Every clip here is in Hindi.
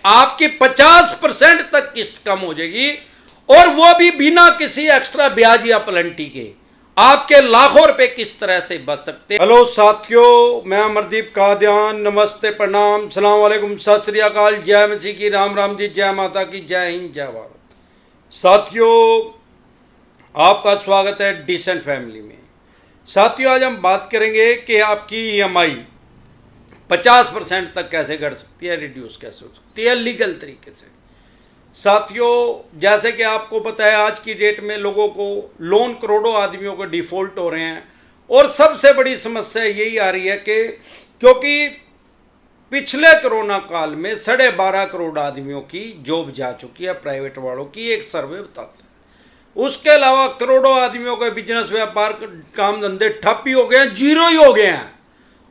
आपकी 50% तक किस्त कम हो जाएगी, और वो भी बिना किसी एक्स्ट्रा ब्याज या प्लेंटी के। आपके लाखों रुपए किस तरह से बच सकते हैं। हेलो साथियों, मैं अमरदीप कादियान। नमस्ते, प्रणाम, सलाम वालेकुम, सत श्री अकाल, जय मसीह की, राम राम जी, जय माता की, जय हिंद, जय भारत। साथियों, आपका स्वागत है डिसेंट फैमिली में। साथियों, आज हम बात करेंगे कि आपकी EMI 50% तक कैसे घट सकती है, रिड्यूस कैसे हो सकती है लीगल तरीके से। साथियों, जैसे कि आपको पता है, आज की डेट में लोगों को लोन, करोड़ों आदमियों को डिफॉल्ट हो रहे हैं, और सबसे बड़ी समस्या यही आ रही है कि क्योंकि पिछले कोरोना काल में 12.5 करोड़ आदमियों की जॉब जा चुकी है, प्राइवेट वालों की, एक सर्वे बताता है। उसके अलावा करोड़ों आदमियों के बिजनेस, व्यापार, काम धंधे ठप ही हो गए हैं, जीरो ही हो गए हैं,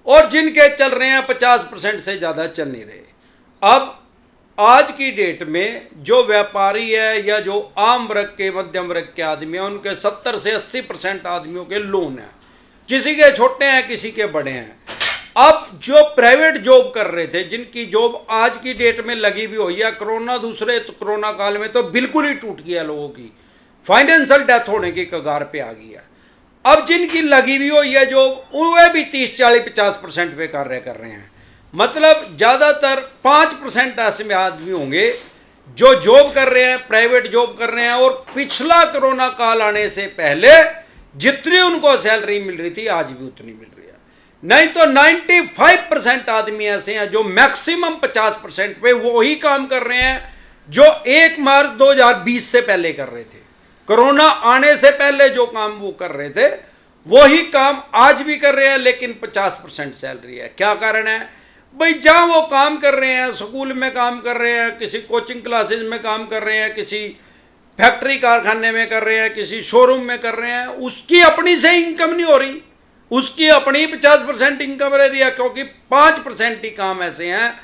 और जिनके चल रहे हैं 50% से ज़्यादा चल नहीं रहे। अब आज की डेट में जो व्यापारी है या जो आम वर्ग के, मध्यम वर्ग के आदमी हैं, उनके 70 से 80% आदमियों के लोन हैं। किसी के छोटे हैं, किसी के बड़े हैं। अब जो प्राइवेट जॉब कर रहे थे, जिनकी जॉब आज की डेट में लगी भी हुई है, दूसरे कोरोना काल में तो बिल्कुल ही टूट गया, लोगों की फाइनेंशियल डेथ होने की कगार पे आ गई है। अब जिनकी लगी हुई हुई है जॉब, वे भी 30, 40, 50% पे कार्य कर रहे हैं। मतलब ज़्यादातर 5% ऐसे में आदमी होंगे जो जॉब कर रहे हैं, प्राइवेट जॉब कर रहे हैं, और पिछला कोरोना काल आने से पहले जितनी उनको सैलरी मिल रही थी, आज भी उतनी मिल रही है। नहीं तो 95% आदमी ऐसे हैं जो मैक्सिमम 50% पे वही काम कर रहे हैं जो 1 मार्च 2020 से पहले कर रहे थे। कोरोना आने से पहले जो काम वो कर रहे थे, वही काम आज भी कर रहे हैं, लेकिन 50% सैलरी है। क्या कारण है भाई? जहां वो काम कर रहे हैं, स्कूल में काम कर रहे हैं, किसी कोचिंग क्लासेस में काम कर रहे हैं, किसी फैक्ट्री कारखाने में कर रहे हैं, किसी शोरूम में कर रहे हैं, उसकी अपनी से इनकम नहीं हो रही, उसकी अपनी 50% इनकम रह रही है, क्योंकि 5% ही काम ऐसे हैं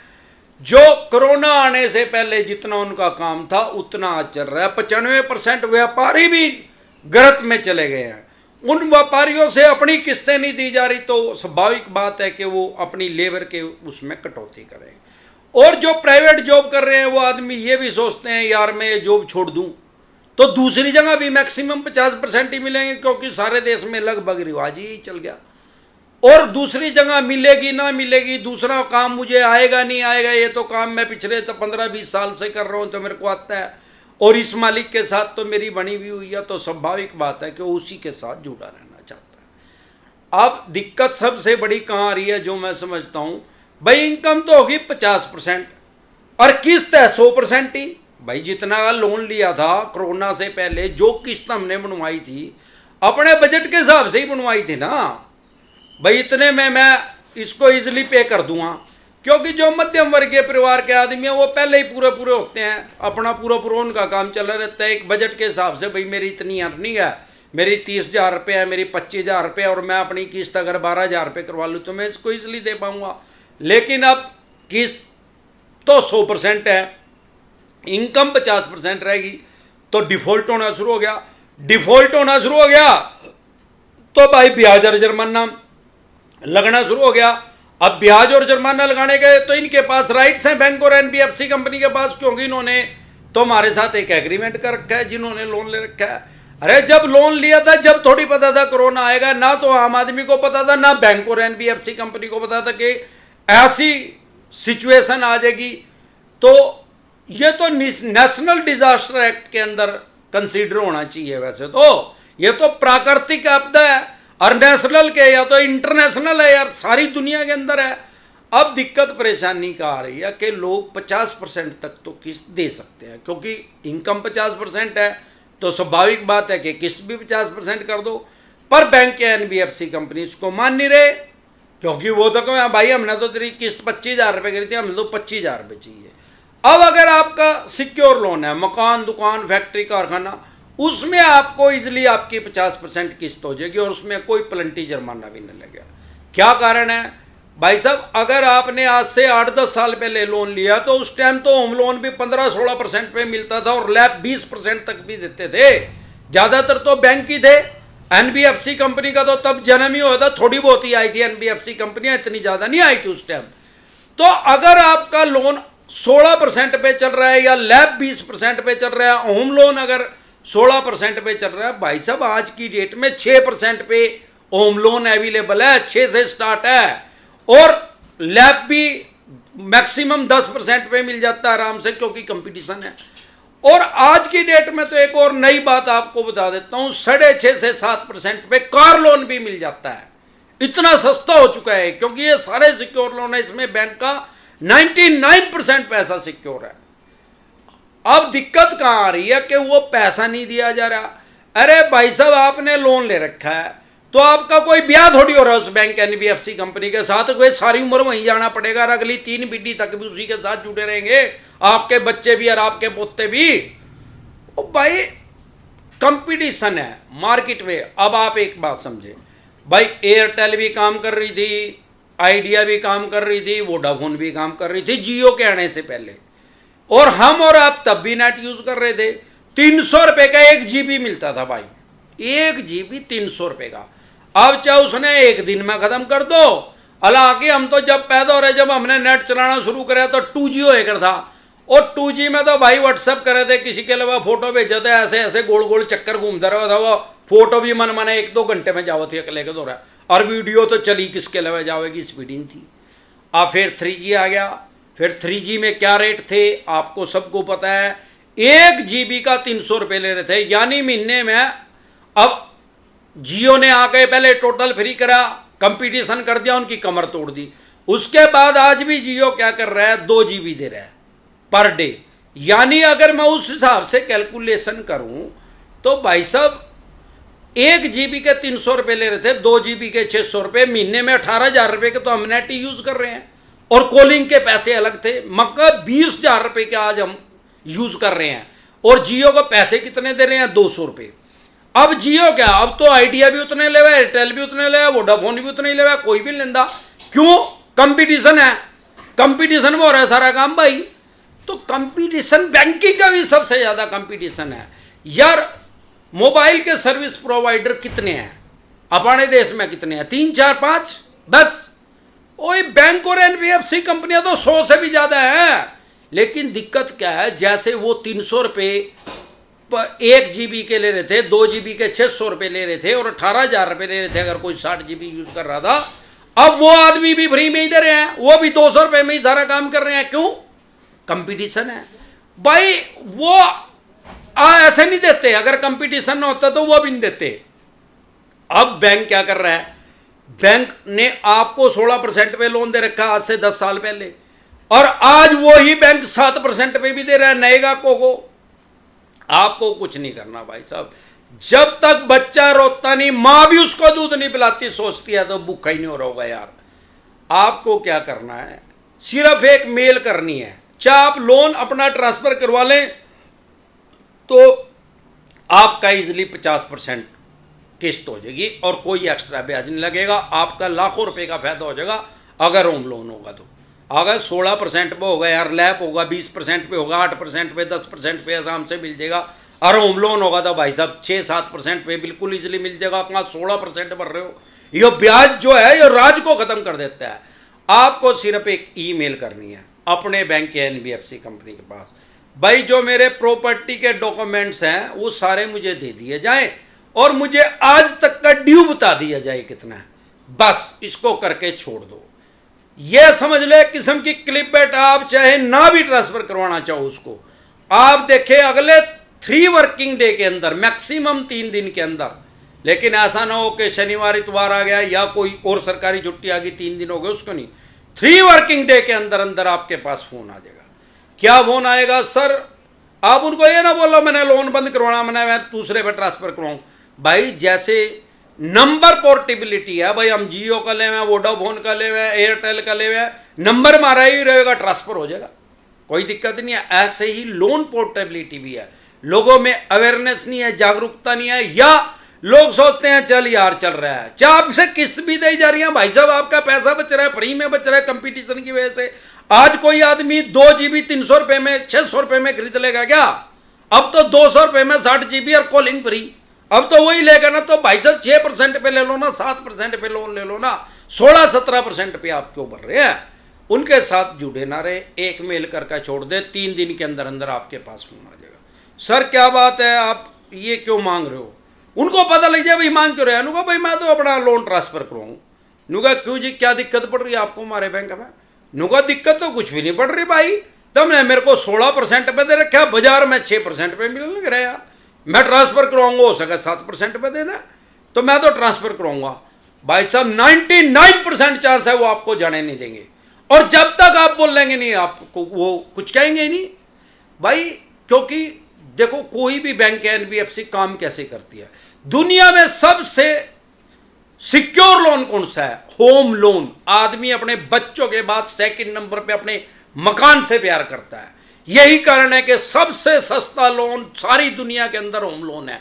जो कोरोना आने से पहले जितना उनका काम था उतना आज चल रहा है। 95% व्यापारी भी गलत में चले गए हैं। उन व्यापारियों से अपनी किस्तें नहीं दी जा रही, तो स्वाभाविक बात है कि वो अपनी लेबर के उसमें कटौती करें। और जो प्राइवेट जॉब कर रहे हैं, वो आदमी ये भी सोचते हैं, यार मैं ये जॉब छोड़ दूं तो दूसरी जगह भी मैक्सिमम 50% ही मिलेंगे, क्योंकि सारे देश में लगभग रिवाज ही चल गया। और दूसरी जगह मिलेगी ना मिलेगी, दूसरा काम मुझे आएगा नहीं आएगा, ये तो काम मैं पिछले 15-20 साल से कर रहा हूं, तो मेरे को आता है, और इस मालिक के साथ तो मेरी बनी हुई हुई है, तो स्वाभाविक बात है कि उसी के साथ जुड़ा रहना चाहता है। अब दिक्कत सबसे बड़ी कहां आ रही है, जो मैं समझता हूं, भाई इनकम तो होगी 50% और किस्त है 100% ही। भाई जितना लोन लिया था कोरोना से पहले, जो किस्त हमने बनवाई थी, अपने बजट के हिसाब से ही बनवाई थी ना भाई, इतने में मैं इसको इजिली पे कर दूंगा, क्योंकि जो मध्यम वर्गीय परिवार के आदमी हैं वो पहले ही पूरे होते हैं, अपना पूरा उनका काम चला रहता है एक बजट के हिसाब से। भाई मेरी इतनी अर्निंग है, मेरी 30,000 रुपये है, मेरी 25,000 रुपये, और मैं अपनी किस्त अगर 12,000 रुपये करवा लूँ तो मैं इसको इजिली दे पाऊंगा। लेकिन अब किस्त तो 100% है, इनकम 50% रहेगी, तो डिफॉल्ट होना शुरू हो गया। डिफॉल्ट होना शुरू हो गया तो भाई ब्याज और जुर्माना लगना शुरू हो गया। अब ब्याज और जुर्माना लगाने के तो इनके पास राइट्स हैं, बैंक और NBFC कंपनी के पास, क्योंकि इन्होंने तो हमारे साथ एक एग्रीमेंट कर रखा है, जिन्होंने लोन ले रखा है। अरे जब लोन लिया था, जब थोड़ी पता था कोरोना आएगा, ना तो आम आदमी को पता था, ना बैंक और NBFC कंपनी को पता था कि ऐसी सिचुएशन आ जाएगी। तो ये तो नेशनल डिजास्टर एक्ट के अंदर कंसीडर होना चाहिए। वैसे तो ये तो प्राकृतिक आपदा है, और नेशनल के या तो इंटरनेशनल है यार, सारी दुनिया के अंदर है। अब दिक्कत परेशानी का आ रही है कि लोग 50% तक तो किस्त दे सकते हैं, क्योंकि इनकम 50% है, तो स्वाभाविक बात है कि किस्त भी 50% कर दो। पर बैंक या NBFC कंपनी इसको मान नहीं रहे, क्योंकि वो तो कहें भाई हमने तो तेरी किस्त 25,000 रुपये करी थी, हमें तो 25,000 रुपये चाहिए। अब अगर आपका सिक्योर लोन है, मकान, दुकान, फैक्ट्री, कारखाना, उसमें आपको इजिली आपकी 50% किस्त हो जाएगी, और उसमें कोई प्लेंटी जुर्माना भी नहीं लगेगा। क्या कारण है भाई साहब? अगर आपने आज से 8-10 साल पहले लोन लिया, तो उस टाइम तो होम लोन भी 15-16% पे मिलता था, और लैब 20% तक भी देते थे। ज्यादातर तो बैंक ही थे। NBFC कंपनी का तो तब जन्म ही हुआ था, थोड़ी बहुत ही आई थी NBFC कंपनियां, इतनी ज्यादा नहीं आई थी उस टाइम। तो अगर आपका लोन 16% पे चल रहा है या लैब 20% पे चल रहा है, होम लोन अगर 16% पे चल रहा है, भाई साहब आज की डेट में 6% पे होम लोन अवेलेबल है, 6 से स्टार्ट है, और लैब भी मैक्सिमम 10% पे मिल जाता है आराम से, क्योंकि कंपटीशन है। और आज की डेट में तो एक और नई बात आपको बता देता हूं, 6.5 से 7% पे कार लोन भी मिल जाता है। इतना सस्ता हो चुका है, क्योंकि ये सारे सिक्योर लोन है, इसमें बैंक का 99% पैसा सिक्योर है। अब दिक्कत कहां आ रही है कि वो पैसा नहीं दिया जा रहा। अरे भाई साहब, आपने लोन ले रखा है तो आपका कोई ब्याह थोड़ी हो रहा है उस बैंक एनबीएफसी कंपनी के साथ, कोई सारी उम्र वहीं जाना पड़ेगा और अगली 3 पीढ़ी तक भी उसी के साथ जुड़े रहेंगे, आपके बच्चे भी और आपके पोते भी। ओ भाई, कंपटीशन है मार्केट में। अब आप एक बात समझे भाई, एयरटेल भी काम कर रही थी, आइडिया भी काम कर रही थी, वोडाफोन भी काम कर रही थी जियो के आने से पहले, और हम और आप तब भी नेट यूज कर रहे थे। 300 रुपए का 1 GB मिलता था भाई, 1 GB 300 रुपए का। अब चाहे उसने एक दिन में खत्म कर दो। हालांकि हम तो जब पैदा हो रहे, जब हमने नेट चलाना शुरू करा तो 2G होकर था, और 2G में तो भाई व्हाट्सएप करे थे, किसी के अलावा फोटो भेजे थे, ऐसे ऐसे गोल गोल चक्कर घूमता रहा था, वो फोटो भी मन माने 1-2 घंटे में जाओ थी अकेले के दौरा, और वीडियो तो चली किसके अलावा जाओगी, स्पीड ही थी। अब फिर 3G आ गया। फिर 3G में क्या रेट थे आपको सबको पता है, 1 GB का 300 रुपए ले रहे थे, यानी महीने में। अब जियो ने आके पहले टोटल फ्री करा, कंपटीशन कर दिया, उनकी कमर तोड़ दी। उसके बाद आज भी जियो क्या कर रहा है, 2 GB दे रहा है पर डे। यानी अगर मैं उस हिसाब से कैलकुलेशन करूं तो भाई साहब 1 GB के 300 रुपए ले रहे थे, 2 GB के 600 रुपए, महीने में 18,000 रुपए के तो हम नेट यूज कर रहे हैं, और कॉलिंग के पैसे अलग थे। मक्का 20,000 रुपए के आज हम यूज कर रहे हैं, और जियो को पैसे कितने दे रहे हैं, 200 रुपए। अब जियो क्या, अब तो आइडिया भी उतने ले, एयरटेल भी उतने ले, वोडाफोन भी उतने ले, कोई भी लेंदा। क्यों? कंपटीशन है, कंपटीशन में हो रहा है सारा काम भाई। तो कंपटीशन, बैंकिंग का भी सबसे ज्यादा कंपटीशन है यार। मोबाइल के सर्विस प्रोवाइडर कितने हैं अपने देश में, कितने हैं? 3, 4, 5, 10। ओए बैंक और एनबीएफसी कंपनियां तो 100 से भी ज्यादा है। लेकिन दिक्कत क्या है, जैसे वो 300 रुपए 1 GB के ले रहे थे, 2 GB के 600 रुपए ले रहे थे, और 18,000 रुपए ले रहे थे अगर कोई 60 GB यूज कर रहा था। अब वो आदमी भी फ्री में ही दे रहे हैं, वो भी 200 रुपए में ही सारा काम कर रहे हैं। क्यों? कंपटीशन है भाई। वो ऐसे नहीं देते, अगर कंपटीशन ना होता तो वो भी नहीं देते। अब बैंक क्या कर रहा है, बैंक ने आपको 16% पे लोन दे रखा आज से 10 साल पहले, और आज वो ही बैंक 7% पे भी दे रहा है नए ग्राहकों को। आपको कुछ नहीं करना भाई साहब, जब तक बच्चा रोता नहीं, मां भी उसको दूध नहीं पिलाती, सोचती है तो भूखा ही नहीं हो रहा होगा यार। आपको क्या करना है, सिर्फ एक मेल करनी है, चाहे आप लोन अपना ट्रांसफर करवा लें तो आपका इजिली 50% किस्त हो जाएगी, और कोई एक्स्ट्रा ब्याज नहीं लगेगा, आपका लाखों रुपए का फायदा हो जाएगा अगर होम लोन होगा तो। अगर 16% पे होगा यार, लैप होगा 20% पे होगा, 8% पे, 10% पे आराम से मिल जाएगा, और होम लोन होगा तो भाई साहब 6-7% पे बिल्कुल इजीली मिल जाएगा। कहाँ 16% भर रहे हो, ये ब्याज जो है ये राज को खत्म कर देता है। आपको सिर्फ एक ईमेल करनी है अपने बैंक के एनबीएफसी कंपनी के पास, भाई जो मेरे प्रॉपर्टी के डॉक्यूमेंट्स हैं वो सारे मुझे दे दिए जाएं, और मुझे आज तक का ड्यू बता दिया जाए कितना है, बस इसको करके छोड़ दो। यह समझ ले किस्म की क्लिप बेट, आप चाहे ना भी ट्रांसफर करवाना चाहो उसको, आप देखें अगले 3 वर्किंग डे के अंदर, मैक्सिमम 3 दिन के अंदर। लेकिन ऐसा ना हो कि शनिवार इतवार आ गया या कोई और सरकारी छुट्टी आ गई, 3 दिन हो गए, उसको नहीं, 3 वर्किंग डे के अंदर अंदर आपके पास फोन आ जाएगा। क्या फोन आएगा, सर आप उनको ये ना बोलो मैंने लोन बंद करवाना, मैं दूसरे पे ट्रांसफर करवाऊं। भाई जैसे नंबर पोर्टेबिलिटी है, भाई हम जियो का ले हुए, वोडाफोन का ले हुए, एयरटेल का ले हुए, नंबर मारा ही रहेगा, ट्रांसफर हो जाएगा, कोई दिक्कत नहीं है। ऐसे ही लोन पोर्टेबिलिटी भी है, लोगों में अवेयरनेस नहीं है, जागरूकता नहीं है, या लोग सोचते हैं चल यार चल रहा है, चाहे आपसे किस्त भी दी जा रही है, भाई साहब आपका पैसा बच रहा है, फ्री में बच रहा है कंपटीशन की वजह से। आज कोई आदमी 2 GB 300 रुपए में, 600 रुपए में खरीद लेगा क्या? अब तो 200 रुपए में 60 GB और कॉलिंग फ्री, अब तो वही लेगा ना। तो भाई साहब 6% पे ले लो ना, 7% पे लोन ले लो ना, 16-17% पे आप क्यों भर रहे हैं? उनके साथ जुड़े ना रहे, एक मेल करके छोड़ दे, 3 दिन के अंदर अंदर आपके पास फोन आ जाएगा, सर क्या बात है, आप ये क्यों मांग रहे हो। उनको पता लग जाए भाई मांग क्यों रहे हैं, भाई मैं तो अपना लोन ट्रांसफर करवाऊँ। नुका क्यों जी, क्या दिक्कत पड़ रही है आपको हमारे बैंक में। नुका दिक्कत तो कुछ भी नहीं पड़ रही भाई, तुमने मेरे को 16% पे दे रखा, बाजार में 6% पे मिलने लग रहा है यार, मैं ट्रांसफर करवाऊंगा, हो सके 7% पे दे दे तो मैं तो ट्रांसफर करवाऊंगा। भाई साहब 99% चांस है वो आपको जाने नहीं देंगे, और जब तक आप बोल लेंगे नहीं आपको वो कुछ कहेंगे ही नहीं भाई। क्योंकि देखो कोई भी बैंक है, एनबीएफसी काम कैसे करती है, दुनिया में सबसे सिक्योर लोन कौन सा है, होम लोन। आदमी अपने बच्चों के बाद सेकंड नंबर पे अपने मकान से प्यार करता है, यही कारण है कि सबसे सस्ता लोन सारी दुनिया के अंदर होम लोन है।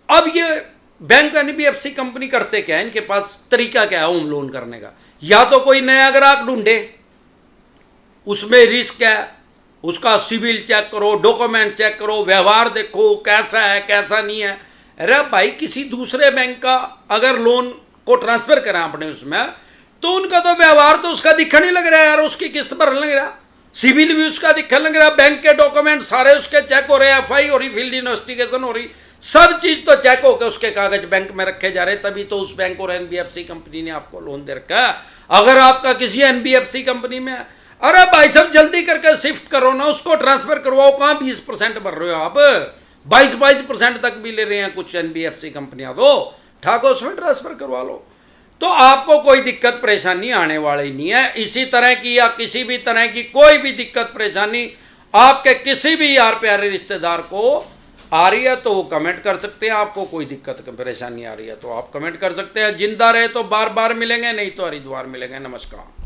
अब ये बैंक एनबीएफसी कंपनी करते क्या है, इनके पास तरीका क्या है होम लोन करने का, या तो कोई नया ग्राहक ढूंढे, उसमें रिस्क है, उसका सिविल चेक करो, डॉक्यूमेंट चेक करो, व्यवहार देखो कैसा है कैसा नहीं है। अरे भाई किसी दूसरे बैंक का अगर लोन को ट्रांसफर करें आपने उसमें, तो उनका तो व्यवहार तो उसका दिखने नहीं लग रहा है यार, उसकी किस्त भरने लग रहा, सिविल भी उसका दिखने लग रहा, बैंक के डॉक्यूमेंट सारे उसके चेक हो रहे, एफआई हो रही, फील्ड इन्वेस्टिगेशन हो रही, सब चीज तो चेक होकर उसके कागज बैंक में रखे जा रहे, तभी तो उस बैंक और एनबीएफसी कंपनी ने आपको लोन दे रखा है। अगर आपका किसी एनबीएफसी कंपनी में, अरे भाई साहब जल्दी करके शिफ्ट करो ना, उसको ट्रांसफर करवाओ, कहां 20% भर रहे हो आप, 22% तक भी ले रहे हैं कुछ एनबीएफसी कंपनियां, तो ठाको उसमें ट्रांसफर करवा लो, तो आपको कोई दिक्कत परेशानी आने वाली नहीं है। इसी तरह की या किसी भी तरह की कोई भी दिक्कत परेशानी आपके किसी भी यार प्यारे रिश्तेदार को आ रही है तो वो कमेंट कर सकते हैं, आपको कोई दिक्कत परेशानी आ रही है तो आप कमेंट कर सकते हैं। जिंदा रहे तो बार बार मिलेंगे, नहीं तो हरिद्वार मिलेंगे। नमस्कार।